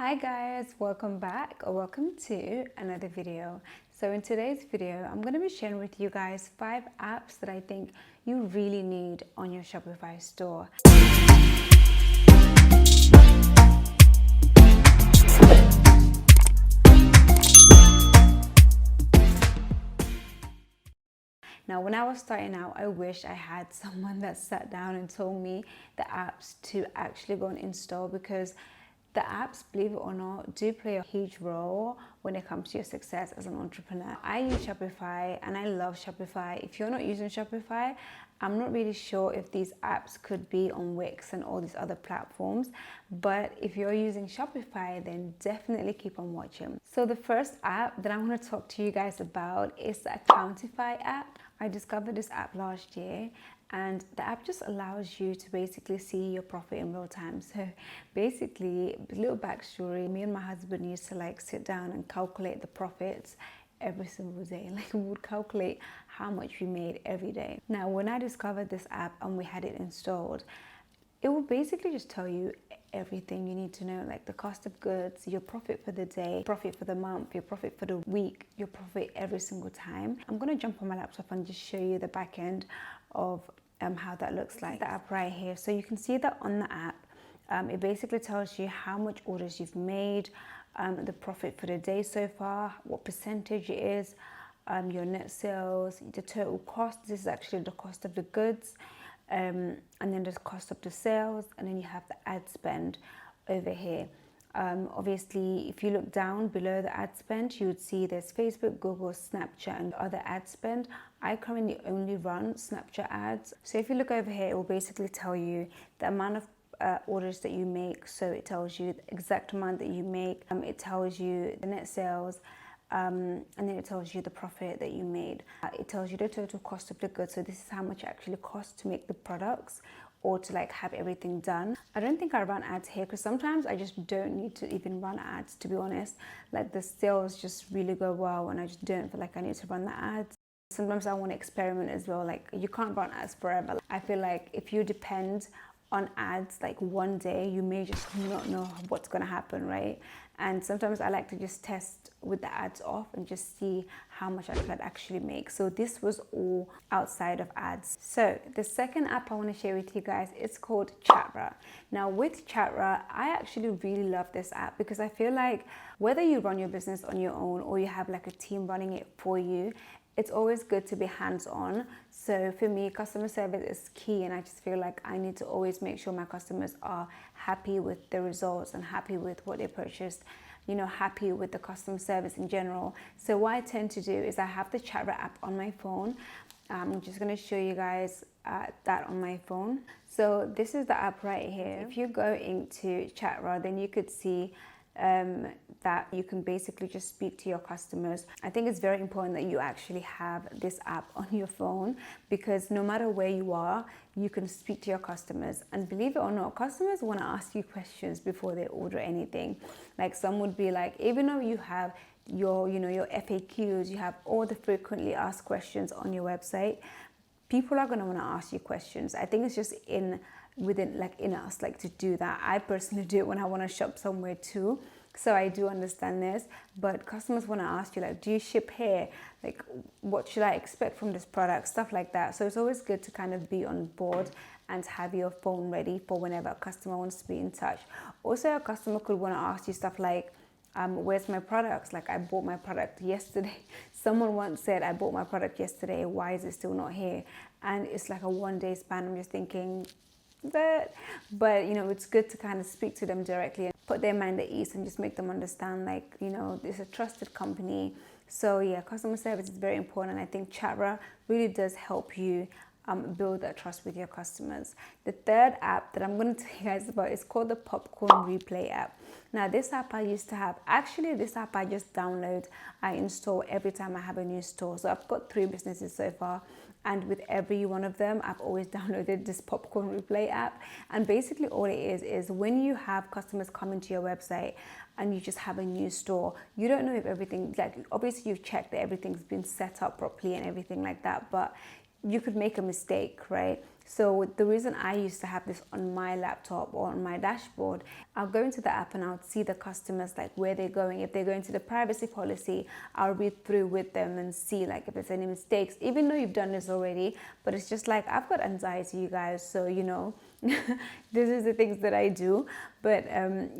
Hi guys, welcome back or welcome to another video. So in today's video, I'm going to be sharing with you guys 5 apps that I think you really need on your Shopify store. Now, when I was starting out, I wish I had someone that sat down and told me the apps to actually go and install, because the apps, believe it or not, do play a huge role when it comes to your success as an entrepreneur. I use Shopify and I love Shopify. If you're not using Shopify, I'm not really sure if these apps could be on Wix and all these other platforms, but if you're using Shopify, then definitely keep on watching. So the first app that I want to talk to you guys about is the Accountify app. I discovered this app last year, and the app just allows you to basically see your profit in real time. So basically, a little backstory, me and my husband used to sit down and calculate the profits every single day. We would calculate how much we made every day. Now, when I discovered this app and we had it installed, it will basically just tell you everything you need to know, like the cost of goods, your profit for the day, profit for the month, your profit for the week, your profit every single time. I'm going to jump on my laptop and just show you the back end of how that looks like. The app right here. So you can see that on the app. It basically tells you how much orders you've made, the profit for the day so far, what percentage it is, your net sales, the total cost. This is actually the cost of the goods. And then there's cost of the sales, and then you have the ad spend over here. Obviously, if you look down below the ad spend, you would see there's Facebook, Google, Snapchat, and other ad spend. I currently only run Snapchat ads. So if you look over here, it will basically tell you the amount of orders that you make. So it tells you the exact amount that you make. It tells you the net sales. And then it tells you the profit that you made. It tells you the total cost of the goods. So this is how much it actually costs to make the products or to have everything done. I don't think I run ads here because sometimes I just don't need to even run ads, to be honest. The sales just really go well and I just don't feel like I need to run the ads. Sometimes I want to experiment as well. You can't run ads forever. I feel like if you depend on ads one day, you may just not know what's going to happen, right? And sometimes I like to just test with the ads off and just see how much I could actually make. So this was all outside of ads. So the second app I want to share with you guys, it's called Chatra. Now with Chatra, I actually really love this app because I feel like whether you run your business on your own or you have a team running it for you, it's always good to be hands-on. So for me, customer service is key, and I just feel like I need to always make sure my customers are happy with the results and happy with what they purchased, happy with the customer service in general. So what I tend to do is I have the Chatra app on my phone. I'm just going to show you guys that on my phone. So this is the app right here. If you go into Chatra, then you could see that you can basically just speak to your customers. I think it's very important that you actually have this app on your phone, because no matter where you are, you can speak to your customers. And believe it or not, customers want to ask you questions before they order anything. Some would be even though you have your FAQs, you have all the frequently asked questions on your website, people are going to want to ask you questions. I think it's just within us to do that. I personally do it when I want to shop somewhere too, so I do understand this. But customers want to ask you do you ship here, what should I expect from this product, stuff like that. So it's always good to be on board and have your phone ready for whenever a customer wants to be in touch. Also, a customer could want to ask you stuff where's my products? I bought my product yesterday. Someone once said, I bought my product yesterday, why is it still not here? And it's a 1-day span. I'm just thinking, but it's good to speak to them directly and put their mind at ease and just make them understand it's a trusted company. So yeah, customer service is very important, and I think Chatra really does help you build that trust with your customers. The third app that I'm going to tell you guys about is called the Popcron Replay app. Now this app I used to have. Actually, this app I just download, I install every time I have a new store. So I've got 3 businesses so far, and with every one of them, I've always downloaded this Popcron Replay app. And basically all it is when you have customers come into your website and you just have a new store, you don't know if everything, obviously you've checked that everything's been set up properly and everything like that, but you could make a mistake, right? So the reason I used to have this on my laptop or on my dashboard, I'll go into the app and I'll see the customers, like where they're going. If they're going to the privacy policy, I'll read through with them and see like if there's any mistakes, even though you've done this already. But it's just like, I've got anxiety, you guys, so you know, this is the things that I do. But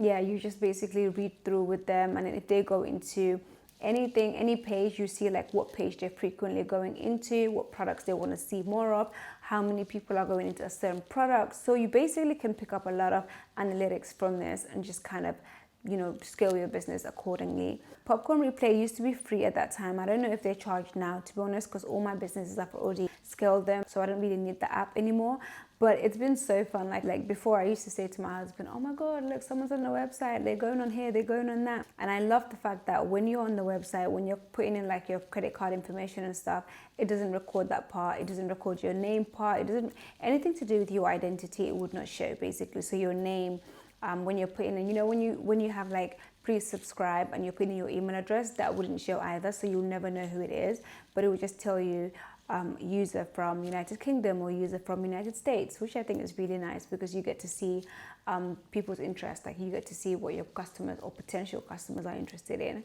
yeah, you just basically read through with them, and if they go into anything, any page, you see like what page they're frequently going into, what products they want to see more of, how many people are going into a certain product. So you basically can pick up a lot of analytics from this and just kind of, you know, scale your business accordingly. Popcron Replay used to be free at that time. I don't know if they charge now, to be honest, because all my businesses I've already scaled them, so I don't really need the app anymore. But it's been so fun. Like before, I used to say to my husband, oh my God, look, someone's on the website, they're going on here, they're going on that. And I love the fact that when you're on the website, when you're putting in like your credit card information and stuff, it doesn't record that part, it doesn't record your name part, it doesn't, anything to do with your identity, it would not show basically. So your name, when you're putting in, you know, when you have like please subscribe and you're putting in your email address, that wouldn't show either, so you'll never know who it is, but it would just tell you user from United Kingdom or user from United States, which I think is really nice because you get to see people's interest, like you get to see what your customers or potential customers are interested in.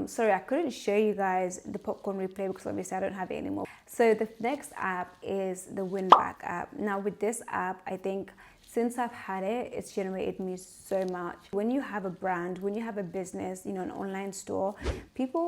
Sorry, I couldn't show you guys the Popcorn Replay because obviously I don't have it anymore. So the next app is the WinBack app. Now with this app, I think since I've had it, it's generated me so much. When you have a brand, when you have a business, you know, an online store,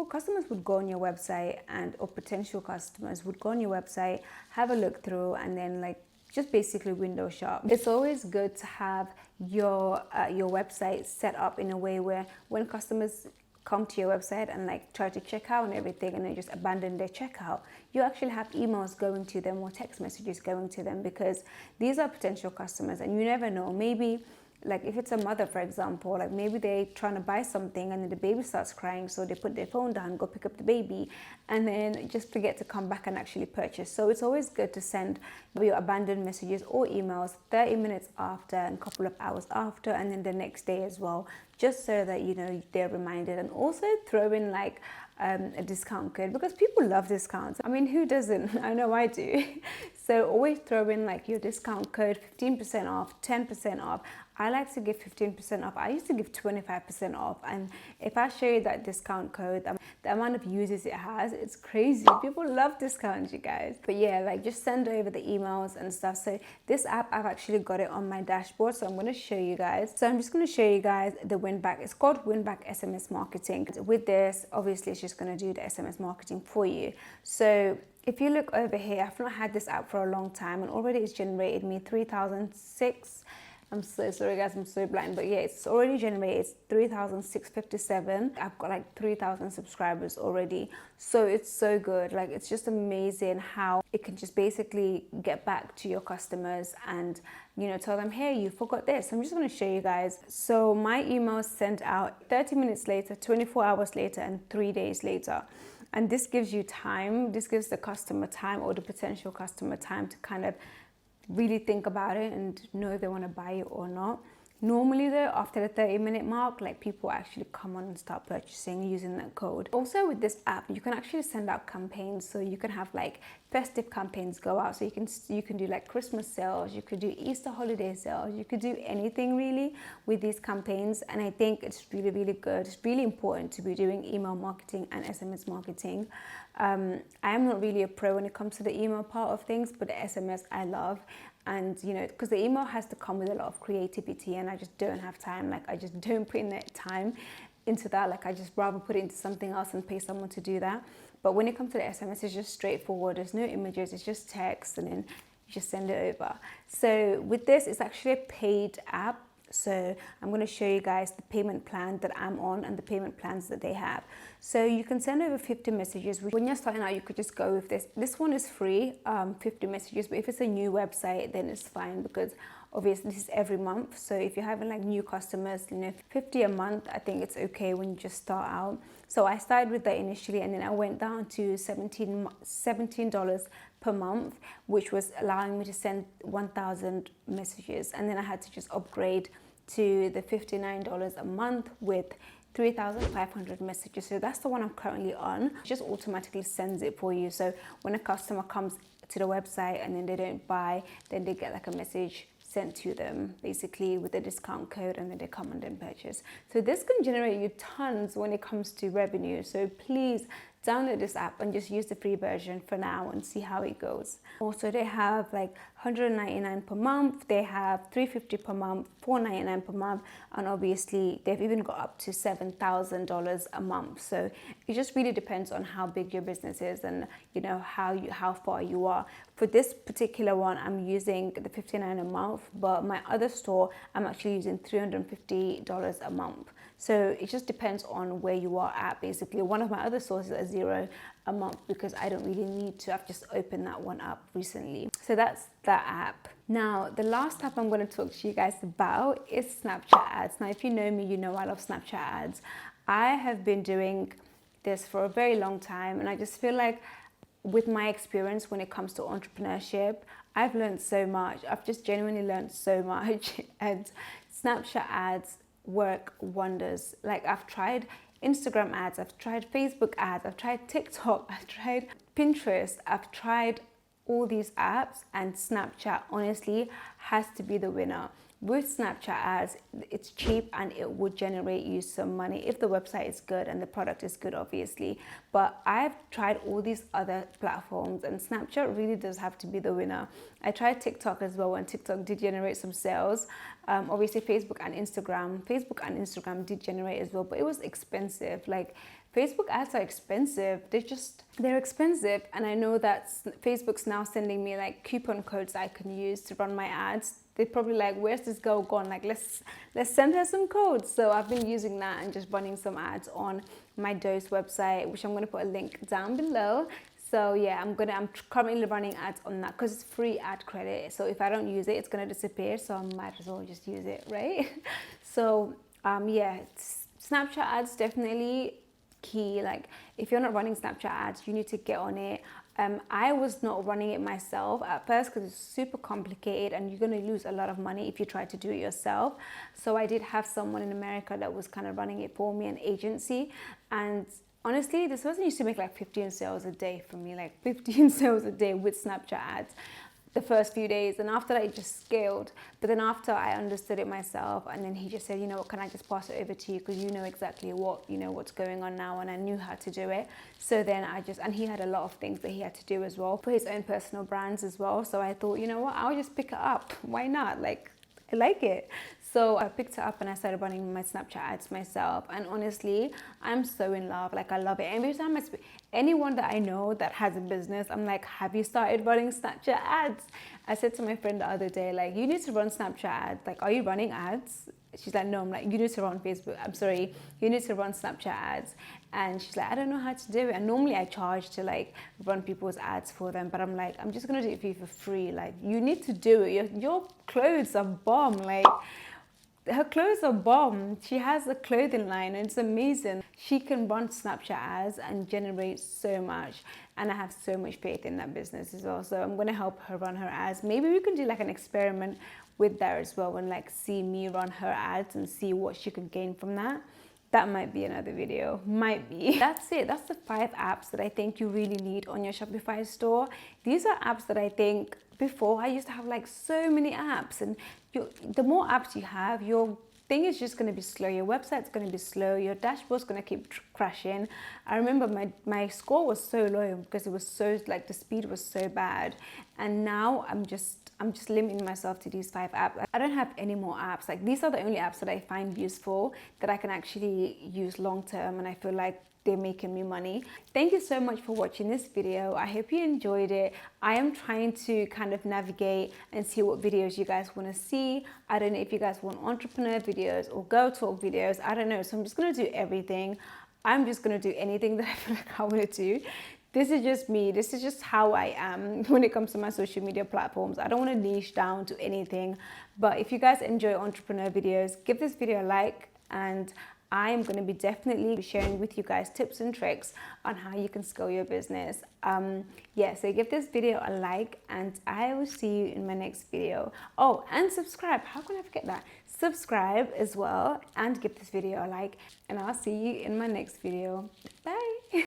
customers would go on your website or potential customers would go on your website, have a look through, and then like just basically window shop. It's always good to have your website set up in a way where when customers come to your website and like try to check out and everything and then just abandon their checkout, you actually have emails going to them or text messages going to them, because these are potential customers and you never know. Maybe like if it's a mother, for example, like maybe they're trying to buy something and then the baby starts crying, so they put their phone down, go pick up the baby, and then just forget to come back and actually purchase. So it's always good to send your abandoned messages or emails 30 minutes after and a couple of hours after, and then the next day as well, just so that you know they're reminded. And also throw in like a discount code, because people love discounts. I mean, who doesn't? I know I do. So always throw in like your discount code, 15% off, 10% off. I like to give 15% off. I used to give 25% off. And if I show you that discount code, the amount of users it has, it's crazy. People love discounts, you guys. But yeah, like just send over the emails and stuff. So this app, I've actually got it on my dashboard. So I'm going to show you guys. So I'm just going to show you guys the WinBack. It's called WinBack SMS Marketing. With this, obviously, it's just going to do the SMS marketing for you. So if you look over here, I've not had this app for a long time, and already it's generated me 3,006. I'm so sorry guys, I'm so blind, but yeah, it's already generated 3,657. I've got like 3,000 subscribers already. So it's so good. Like, it's just amazing how it can just basically get back to your customers and, you know, tell them, hey, you forgot this. I'm just going to show you guys. So my email sent out 30 minutes later, 24 hours later, and 3 days later. And this gives you time. This gives the customer time, or the potential customer time, to kind of really think about it and know if they want to buy it or not. Normally though, after the 30-minute mark, like people actually come on and start purchasing using that code. Also with this app, you can actually send out campaigns. So you can have like festive campaigns go out. So you can do like Christmas sales, you could do Easter holiday sales, you could do anything really with these campaigns. And I think it's really, really good. It's really important to be doing email marketing and SMS marketing. I am not really a pro when it comes to the email part of things, but the SMS I love. And, you know, because the email has to come with a lot of creativity, and I just don't have time. Like, I just don't put in that time into that. Like, I just rather put it into something else and pay someone to do that. But when it comes to the SMS, it's just straightforward. There's no images, it's just text, and then you just send it over. So with this, it's actually a paid app. So I'm going to show you guys the payment plan that I'm on and the payment plans that they have. So you can send over 50 messages. When you're starting out, you could just go with this. This one is free, 50 messages. But if it's a new website, then it's fine, because obviously this is every month. So if you're having like new customers, you know, 50 a month, I think it's okay when you just start out. So I started with that initially, and then I went down to $17 per month, which was allowing me to send 1,000 messages. And then I had to just upgrade to the $59 a month with 3,500 messages. So that's the one I'm currently on. It just automatically sends it for you. So when a customer comes to the website and then they don't buy, then they get like a message sent to them basically with a discount code, and then they come and then purchase. So this can generate you tons when it comes to revenue. So please download this app and just use the free version for now and see how it goes. Also, they have like $199 per month, they have $350 per month, $499 per month, and obviously they've even got up to $7,000 a month. So it just really depends on how big your business is and you know how far you are. For this particular one, I'm using the $59 a month, but my other store I'm actually using $350 a month. So it just depends on where you are at basically. One of my other stores is at $0 a month because I don't really need to. I've just opened that one up recently. So that's that app. Now, the last app I'm going to talk to you guys about is Snapchat ads. Now, if you know me, you know I love Snapchat ads. I have been doing this for a very long time, and I just feel like with my experience when it comes to entrepreneurship, I've learned so much. I've just genuinely learned so much, and Snapchat ads work wonders. Like, I've tried Instagram ads, I've tried Facebook ads, I've tried TikTok, I've tried Pinterest, I've tried all these apps, and Snapchat honestly has to be the winner. With Snapchat ads, it's cheap and it would generate you some money if the website is good and the product is good, obviously. But I've tried all these other platforms and Snapchat really does have to be the winner. I tried TikTok as well, and TikTok did generate some sales. Obviously Facebook and Instagram did generate as well, but it was expensive. Like, Facebook ads are expensive. They're expensive. And I know that Facebook's now sending me like coupon codes I can use to run my ads. They're probably like, where's this girl gone? Like, let's send her some codes. So I've been using that and just running some ads on my Dose website, which I'm going to put a link down below. So yeah, I'm currently running ads on that because it's free ad credit. So if I don't use it, it's going to disappear. So I might as well just use it, right? So yeah, Snapchat ads definitely key. Like, if you're not running Snapchat ads, you need to get on it. I was not running it myself at first because it's super complicated and you're going to lose a lot of money if you try to do it yourself. So I did have someone in America that was kind of running it for me, an agency. And honestly, this person used to make like 15 sales a day for me, like 15 sales a day with Snapchat ads the first few days, and after that it just scaled. But then after I understood it myself, and then he just said, you know what, can I just pass it over to you because you know exactly what's going on now, and I knew how to do it. So then and he had a lot of things that he had to do as well for his own personal brands as well. So I thought, you know what, I'll just pick it up. Why not? Like, I like it. So I picked it up and I started running my Snapchat ads myself. And honestly, I'm so in love. Like, I love it. Every time I speak, anyone that I know that has a business, I'm like, have you started running Snapchat ads? I said to my friend the other day, like, you need to run Snapchat ads. Like, are you running ads? She's like, no. I'm like, you need to run you need to run Snapchat ads. And she's like, I don't know how to do it. And normally I charge to like run people's ads for them, but I'm like, I'm just gonna do it for you for free. Like, you need to do it. Your clothes are bomb. Like, her clothes are bomb. She has a clothing line and it's amazing. She can run Snapchat ads and generate so much. And I have so much faith in that business as well. So I'm gonna help her run her ads. Maybe we can do like an experiment with that as well and like see me run her ads and see what she could gain from that. That might be another video, might be. That's it, that's the 5 apps that I think you really need on your Shopify store. These are apps that I think before I used to have like so many apps, and the more apps you have, your thing is just going to be slow. Your website's going to be slow. Your dashboard's going to keep crashing. I remember my score was so low because it was so, like, the speed was so bad. And now I'm just limiting myself to these 5 apps. I don't have any more apps. Like, these are the only apps that I find useful, that I can actually use long term, and I feel like they're making me money. Thank you so much for watching this video. I hope you enjoyed it. I am trying to kind of navigate and see what videos you guys want to see. I don't know if you guys want entrepreneur videos or girl talk videos. I don't know. So I'm just going to do everything. I'm just going to do anything that I feel like I want to do. This is just me. This is just how I am when it comes to my social media platforms. I don't want to niche down to anything. But if you guys enjoy entrepreneur videos, give this video a like, and I am going to be definitely sharing with you guys tips and tricks on how you can scale your business. Yeah, so give this video a like, and I will see you in my next video. Oh, and subscribe. How can I forget that? Subscribe as well and give this video a like, and I'll see you in my next video. Bye.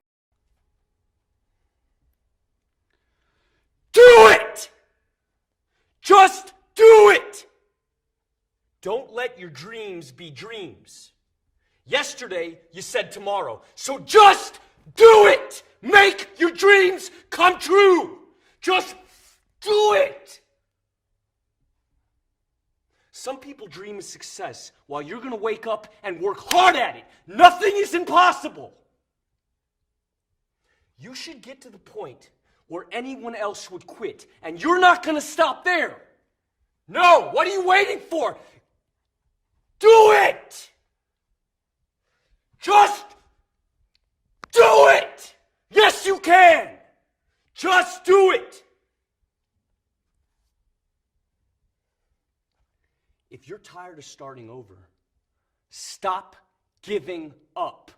Don't let your dreams be dreams. Yesterday, you said tomorrow. So just do it! Make your dreams come true! Just do it! Some people dream of success while you're going to wake up and work hard at it. Nothing is impossible. You should get to the point where anyone else would quit, and you're not going to stop there. No, what are you waiting for? Do it! Just do it! Yes, you can! Just do it! If you're tired of starting over, stop giving up.